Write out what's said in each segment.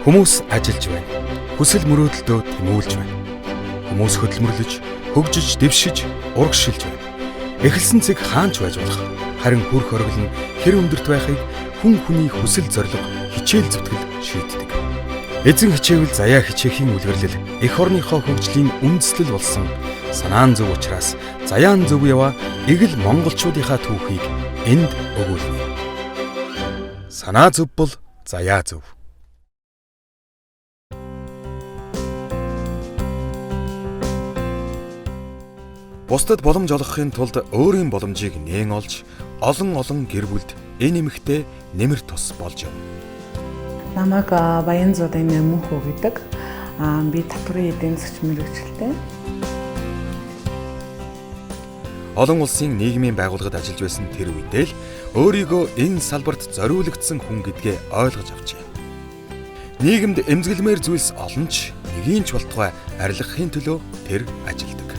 Хүмүүс ажиллаж байна. Хүсэл мөрөөдөлдөө тэмүүлж байна. Хүмүүс хөдөлмөрлөж, хөгжиж, дэвшиж, урагшилж байна. Эхэлсэн цэг хаанч байж болох. Харин хүрх оргил нь хэр өндөрт байхыг хүн хүний хүсэл зориг хичээл зүтгэл шийддэг. Эзэн хичээвэл заяа хичээхийн үлгэрлэл эх орныхоо хөгжлийн үндэслэл болсон. Санаан зөв учраас заяан зөв яваа эгэл монголчуудынхаа түүхийг энд өгүүлнэ. Санаа зөв бол заяа зөв. Бусдад боломж олгохын тулд өөрийн боломжийг нээн олж, олон гэр бүлд энэ эмэгтэй нэмэр тус болж явна. Намайг Баянзуудын Мөнхөө гэдэг. Би татварын эдийн засгийн мэргэжилтэй. Олон улсын нийгмийн байгууллагад ажиллаж байсан тэр үедээ л өөрийгөө энэ салбарт зориулагдсан хүн гэдгээ ойлгож авчээ. Нийгэмд эмзэглэмээр зүйлс олон ч нэгийн ч болтугай арилгахын төлөө тэр ажилдаг.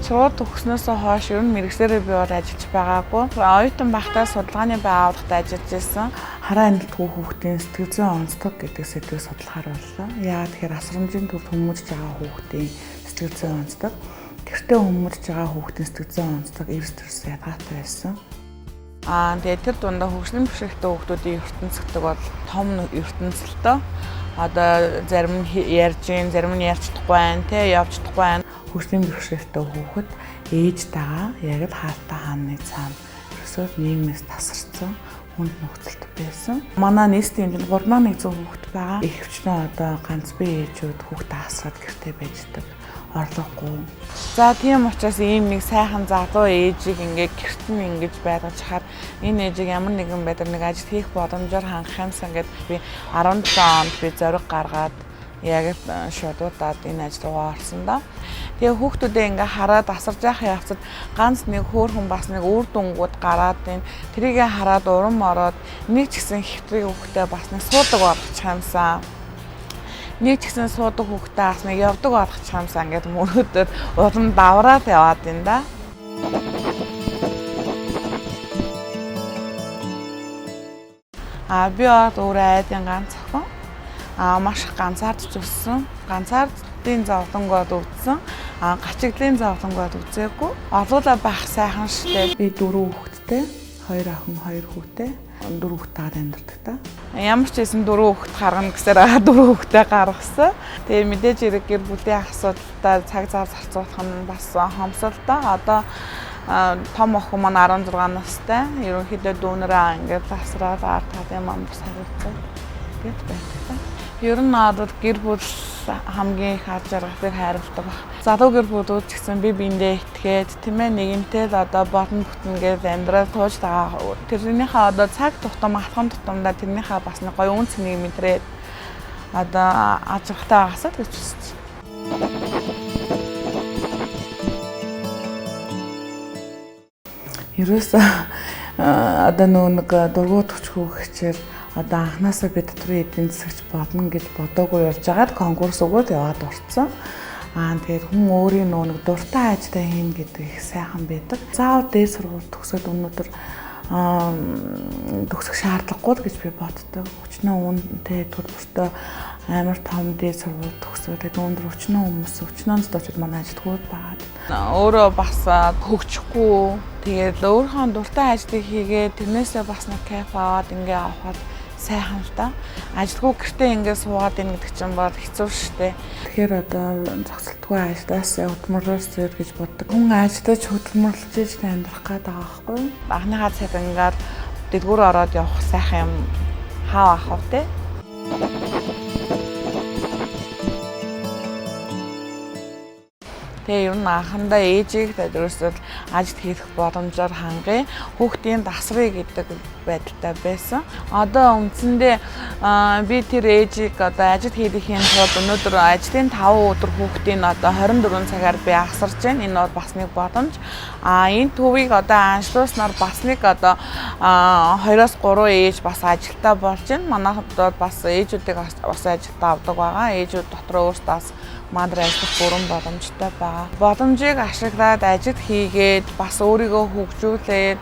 Сургууль төгснөөс хойш ер нь мэргэжлэрээ би ажиллаж байгаагүй. Оюутан байхдаа судалгааны байгууллагад ажиллаж байсан. Хараа амжилтгүй хүүхдийн сэтгэл зүйн онцлог гэдэг сэдвийг судлахаар боллоо. Яагаад тэгэхээр асрамжийн төвд хүмүүжж байгаа хүүхдийн сэтгэл зүйн онцлог, гэртээ хүмүүжж байгаа хүүхдийн сэтгэл зүйн онцлог эрс төрс ядгаатай байсан. Тэгээд тэр дундаа хөгжлийн бэрхшээлтэй хүүхдүүдийн ертөнц гэдэг бол том ертөнцөлтөө. Одоо зарим нь ярьж гин, зарим нь ярьж чадахгүй байх, явж чадахгүй байх. Хөгжлийн бэрхшээлтэй хүүхэд ээжтэйгээ яг л хаалттай хааны цаана ерөөсөө нийгмээс тасарсан хүнд нөхцөлт байсан. Манай нийслэлийн 3100 хүүхэд байгаа. Ихэвчлэн одоо ганц бие ээжүүд хүүхдээ асраад гэртээ байждаг. Орлогогүй. За тийм учраас ийм нэг сайхан залуу ээжийг ингээд гэрт нь ингэж байлгаж хахаар энэ ээжийг ямар нэгэн байдлаар нэг ажил хийх боломжоор хангах юмсан гэд би 17 онд би зориг гаргаад яг шуудуудаад энэ ажил руу орсон да. Тэгээ хүүхдүүдээ ингээ хараад асарж явах явцад ганц нэг хөөрхөн бас нэг үр дүнгууд гараад тэрийгэ хараад урам ороод нэг ч гэсэн хэвтрийг хүүхдээ бас нэг суудаг болгочих юмсан. Нэг ч гэсэн суудаг хүүхдээ бас нэг явдаг болгочих юмсан ингээд мөрөөдөд улам давраад яваад энэ да. Би өөрөө айдын ганц охин. Маш их ганцаардж өссөн. Ганцаардын зовлонгоод өвдсөн. Гачигдлын зовлонгоод үзээгүй. Орлуулаа байх сайхан штэ. Би 4 хүүхэдтэй, 2 охин, 2 хүүтэй, 4 хүүхдэд амьдардаг та. Ямар ч байсан 4 хүүхэд гаргана гэсээр 4 хүүхдээ гаргасан. Тэгээ мэдээж хэрэг гэр бүлийн асуудалтай цаг зав зарцуулах нь бас хомсолтой. Одоо том охин маань 16 настай. Ерөнхийдөө дүүнэрээ ингээд тасраад ард талын мамс хариуцсан. Гэт байдаг. Ер нь одоо гэр бүл хамгийн их харж аргахыг хайрладаг баг. Залуу гэр бүлүүд ч гэсэн биендээ итгээд тийм ээ нэгэнтэй л одоо бодон бүтэнгээд амьдрал тууж байгаа. Тэрнийхээ одоо цаг тутам алхам тутамдаа тэрнийхээ бас нэг гоё үн цэнийг мэдрээд одоо ажигтай байгаасаа гэж үзэж байна. Ерөөсөө одоо нэг дургуут төчхөө гэхчээр одоо анханасаа би татварын эдийн засагч бодно гэж бодоогүй явж байгаад конкурс өгөөд яваад орцсон. Тэгээд хүн өөрийн нэг дуртай ажлаа хийн гэдэг их сайхан байдаг. Заавал дээд сургууль төгсөөд өнөөдөр төгсөх шаардлагагүй гэж би боддог. Өчнөө үнэтэй төлбөртэй амар том дээд сургууль төгсөөд өндөр өчнөө хүмүүс өчнөөс очиж манай ажилтгууд байгаад өөрөө бас хөгжихгүй. Тэгээд өөрийнхөө дуртай ажлыг хийгээд тэрнээсээ бас нэг кайф аваад ингээ авахад сайхан л да. Ажилтгүй гэртээ ингээд суугаад ийн гэдэг чинь бол хэцүү шттэ. Тэгэхээр одоо зогсолтгүй ажлаас хөдөлмөрлөөс зэр гэж боддог. Хүн ажиллаж хөдөлмөрлөж амьдрах гээд байгаа байхгүй. Анхныхаа цалингаар дэлгүүр ороод явах сайхан юм хаа авах вэ? Тэгээ ер нь анхандаа ээжийг ерөөсөө ажил хийх боломжоор хангая. Хүүхдийн дасрыг гэдэг байдалтай байсан. Одоо үндсэндээ би тэр ээжийг одоо ажил хийхийн тулд өнөөдөр ажлын 5 өдөр хүүхдийн одоо 24 цагаар би асарж байна. Энэ бол бас нэг боломж. Энэ төвийг одоо аншлууснаар бас нэг одоо 2-3 ээж бас ажилтаа болж байна. Манайхад бол бас ээжүүдийг бас ажилтаа авдаг байгаа. Ээжүүд дотроо өөрсдөө мандрын ажиллах бүрэн боломжтой байгаа. Боломжийг ашиглаад ажил хийгээд бас өөрийгөө хөгжүүлээд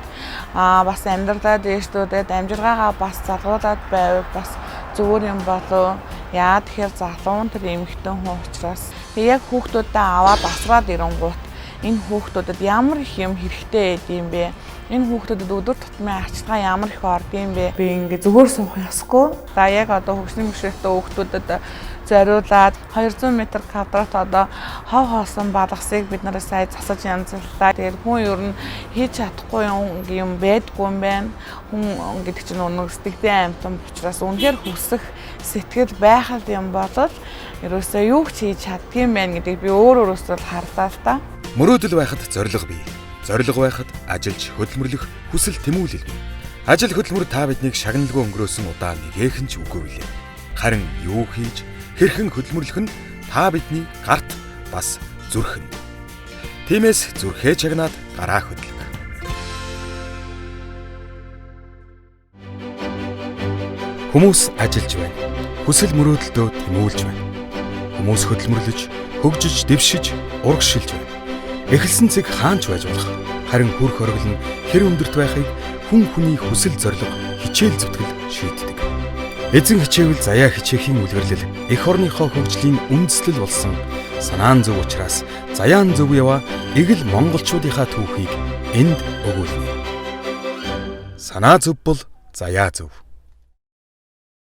бас амьдралаа дээшлүүлээд амжиргаагаа бас залгуулад байвал бас зүгээр юм болов. Яа тэгэхээр залуун тэр эмэгтэй хүн учраас яг хүүхдүүдэд аваад асраад ирэнгуут энэ хүүхдүүдэд ямар их юм хэрэгтэй байд юм бэ? Энэ хүүхдүүдэд өдөр тутмын арчилгаа ямар их орд юм бэ? Би ингээ зүгээр суух ёсгүй. За яг одоо хөгжлийн бишрэлтэй хүүхдүүдэд зориулаад 200 м² одоо хов хоосон балгасыг бид нараа сая засаж янзлаа. Тэгээд хүн ер нь хийж чадахгүй юм байдгүй юм байна. Хүн гэдэг чинь өнөг сэтгэлийн амьтан учраас үнэхээр хүсэх сэтгэл байхад юм болол ерөөсөө юу ч хийж чаддгийм байна гэдгийг би өөрөөсөө харлаа л та. Мөрөөдөл байхад зориг бий. Зориг байхад ажиллаж хөдөлмөрлөх хүсэл тэмүүлэл бий. Ажил хөдөлмөр та биднийг шагналгүй өнгөрөөсөн удаа нэгэхэн ч үгүй билээ. Харин юу хийж хэрхэн хөдөлмөрлөх нь та бидний гарт бас зүрхэн. Тиймээс зүрхээ чагнаад гараа хөдлөг. Хүмүүс ажиллаж байна. Хүсэл мөрөөдөлдөө тэмүүлж байна. Хүмүүс хөдөлмөрлөж, хөгжиж, дэвшиж, урагшилж байна. Эхэлсэн цэг хаанч байж болох. Харин хүрх оргил нь хэр өндөрт байхыг хүн хүний хүсэл зориг хичээл зүтгэл шийддэг. Эзэн хичээвэл заяа хичээхийн үлгэрлэл эх орныхоо хөгжлийн үндэслэл болсон. Санаан зөв учраас заяан зөв яваа эгэл монголчуудынхаа түүхийг энд өгүүлнэ. Санаа зөв бол заяа зөв.